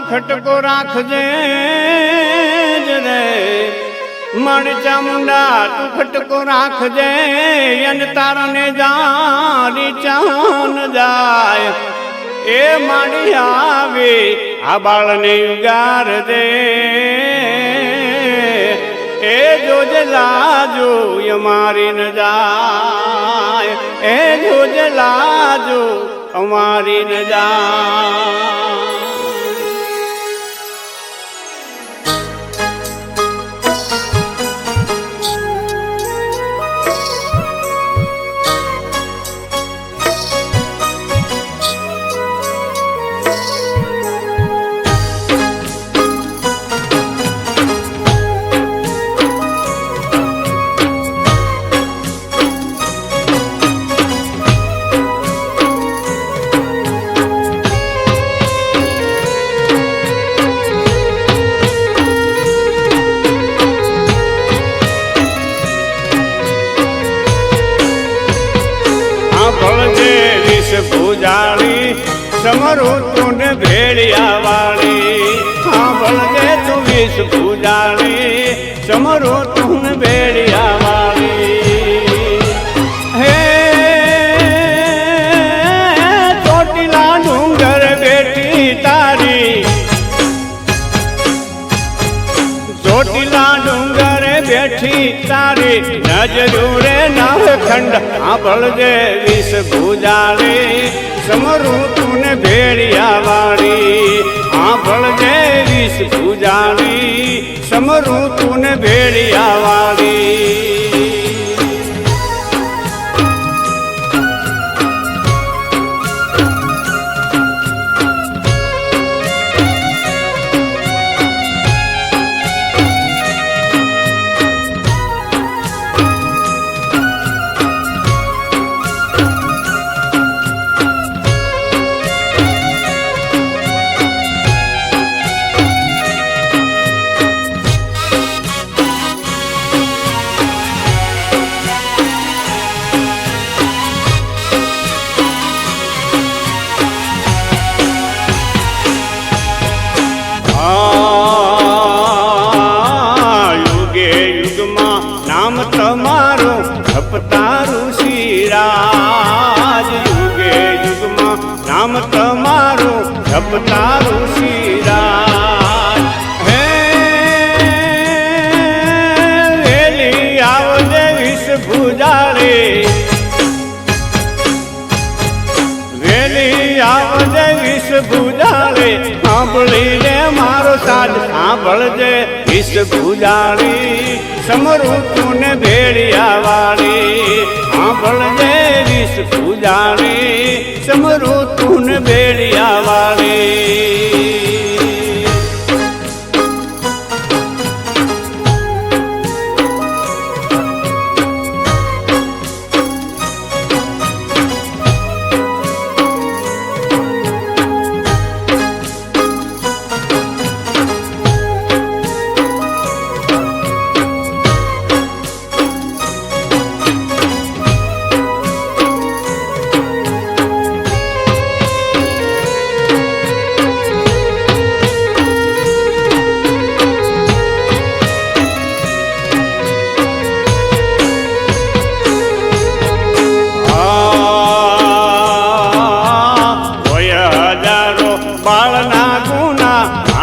ખટકો રાખજે રે મારી ચામુંડા તું ખટકો રાખજે અને તારને જારી ચાન જાય એ માડી આવે આ બાળને ઉગાર દે એ જોજે લાજો અમારી ન જાય એ જોજે લાજો અમારી ન જાય ભૂજાળી સમરૂતું ને ભેળિયા વાળી સાંભળજે તું વિષ ભૂજાળી સમરૂતું ને ભેળિયા વાળી હે ચોટીલા ડુંગર બેઠી તારી ચોટીલા ડુંગર બેઠી તારી નજરું રે નવખંડ સાંભળજે વિષ ભૂજાળી સમરૂતું ને ભેળિયા વાળી સાંભળજે વિષ ભૂજાળી સમરૂતું ને ભેળિયા વાળી નામ તમારું જપતારું શિરાજ યુગે યુગમાં નામ તમારું જપતારું શિરાજ હે વેલી આવજે વિષ ભૂજાળી વેલી આવજે વિષ ભૂજાળી સાંભળી રે મારો સાથ સાંભળજે વિષ ભૂજાળી સમરૂતું ને ભેળિયા વાળી સાંભળજે વિષ ભૂજાળી સમરૂતું ને ભેળિયા વાળી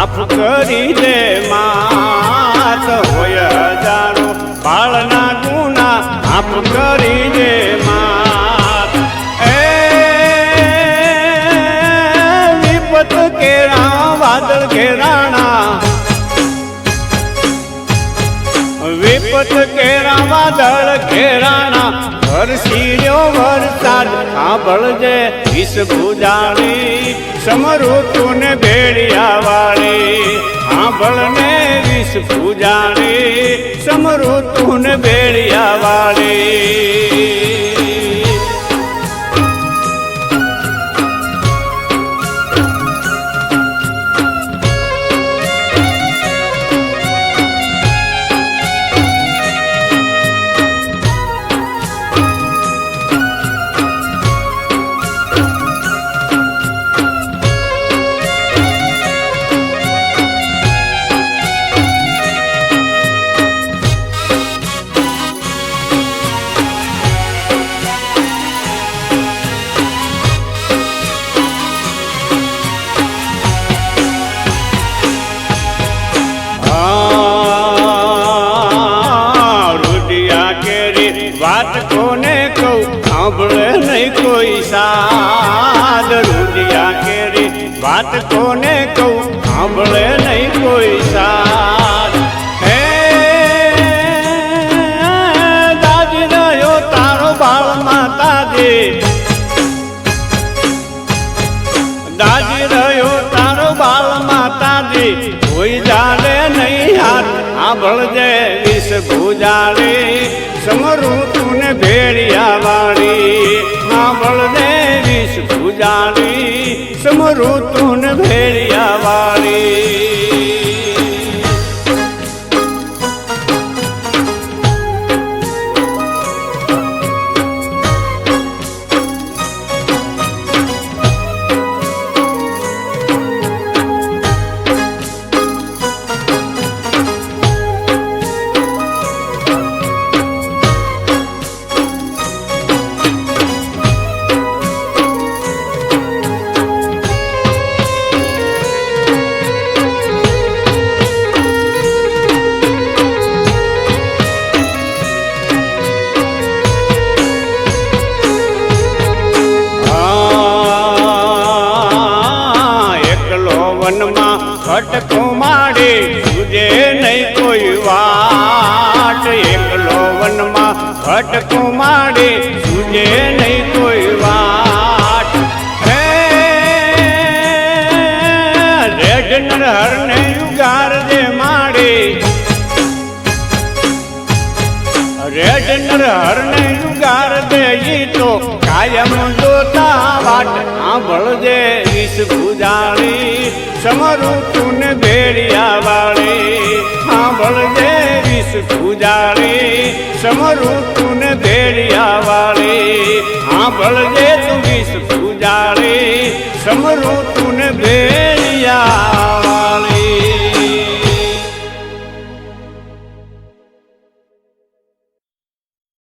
માફ કરી દે માત હોય હજારો બાળના ગુના માફ કરી દે માત એ વિપત કેરા વાદળ ઘેરાણા વિપત કેરા વાદળ ઘેરાણા વરસી રહ્યો વરસાદ સાંભળજે વિષ ભૂજાળી સમરૂતું ને ભેળિયા વાળી સાંભળને વિષ ભૂજાળી સમરૂતું ને ભેળિયા વાળી વાત કોને કહું સાંભળે નહીં કોઈ સાદ રૂડિયા કેરી વાત કોને કહું સાંભળે નહીં કોઈ સાદ હે દાદી રહ્યો તારો બાળ માતાજી દાદી રહ્યો તારો બાળ માતાજી કોઈ જાણે નહીં હાથ આંભળજે વિષ ભૂજાળી સમરું તું ભેળિયા વાળી આંભળજે વિષ ભૂજાળી સમરું તું ભેળિયા વાળી વનમાં ભટકો માડે સુજે નહીં કોઈ વાટ એકલો વનમાં ભટકો માડે સુજે નહીં કોઈ વાટ હે રેડ નરહરને યુગાર જે માડે રેડ નરહરને યુગાર દે ઈ તો કાયમ જોતા વાટ સાંભળજે વિષ ભૂજાળી સમરું તું ભેળિયા વાળી સાંભળજે વિષ ભૂજાળી સમરું તું ભેળિયા વાળી સાંભળજે